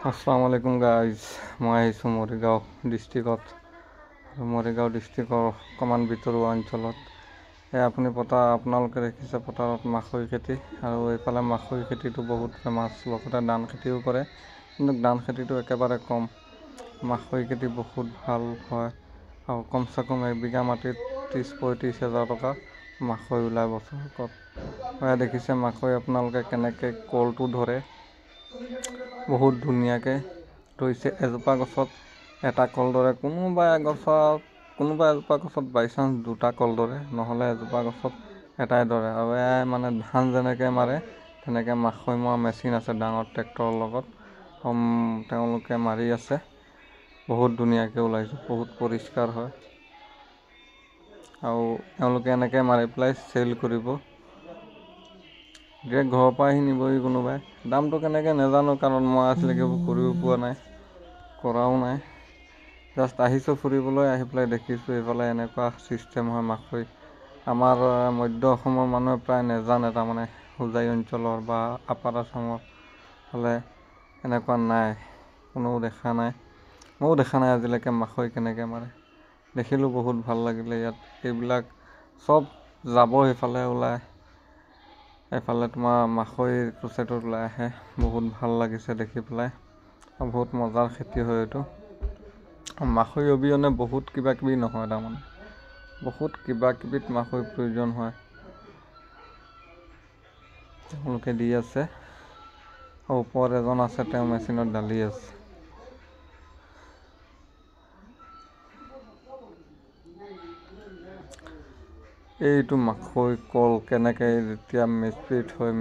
আসসালামু আলাইকুম গাইজ, মই আহিছোঁ মৰিগাঁও ডিষ্ট্ৰিক্টত। মৰিগাঁও ডিষ্ট্ৰিক্টৰ অকণমান ভিতৰুৱা অঞ্চলত আপুনি আপোনালোকে দেখিছে পথাৰত মাকৈ খেতি, আৰু এইফালে মাকৈ খেতিটো বহুত ফেমাছ। লগতে ধান খেতিও কৰে, কিন্তু ধান খেতিটো একেবাৰে কম। মাকৈ খেতি বহুত ভাল হয়, আৰু কমচে কম এবিঘা মাটিত 30-35 হাজাৰ টকা মাকৈ ওলায় বছৰেকত। দেখিছে মাকৈ আপোনালোকে কেনেকৈ কলটো ধৰে, বহুত ধুনীয়াকৈ ধৰিছে। এজোপা গছত এটা কল ধৰে, কোনোবা এজোপা গছত বাই চান্স দুটা কল ধৰে, নহ'লে এজোপা গছত এটাই ধৰে। আৰু এয়াই মানে ধান যেনেকৈ মাৰে তেনেকৈ মাকৈ মৰা মেচিন আছে ডাঙৰ ট্ৰেক্টৰৰ লগত, তেওঁলোকে মাৰি আছে। বহুত ধুনীয়াকৈ ওলাইছে, বহুত পৰিষ্কাৰ হয়, আৰু তেওঁলোকে এনেকৈ মাৰি পেলাই চেল কৰিব। এতিয়া ঘৰৰ পৰা আহি নিবহি কোনোবাই। দামটো কেনেকৈ নাজানো, কাৰণ মই আজিলৈকে কৰিব পোৱা নাই, কৰাও নাই। জাষ্ট আহিছোঁ ফুৰিবলৈ, আহি পেলাই দেখিছোঁ এইফালে এনেকুৱা ছিষ্টেম হয় মাকৈ। আমাৰ মধ্য অসমৰ মানুহে প্ৰায় নেজানে, তাৰমানে হোজাই অঞ্চলৰ বা আপাৰ আচামৰ ফালে এনেকুৱা নাই, কোনেও দেখা নাই। ময়ো দেখা নাই আজিলৈকে মাকৈ কেনেকৈ মাৰে। দেখিলোঁ বহুত ভাল লাগিলে। ইয়াত এইবিলাক চব যাব সেইফালে ওলায়, এইফালে তোমাৰ মাকৈ প্ৰচেছত ওলাই আহে। বহুত ভাল লাগিছে দেখি পেলাই, আৰু বহুত মজাৰ খেতি হয় এইটো। মাকৈ অবিহনে বহুত কিবা কিবি নহয়, তাৰমানে বহুত কিবা কিবিত মাকৈ প্ৰয়োজন হয়। তেওঁলোকে দি আছে, আৰু ওপৰত এজন আছে, তেওঁ মেচিনত ঢালি আছে। এইটো মাকৈ কল কেনেকৈ যেতিয়া মিশ্ৰিত হয়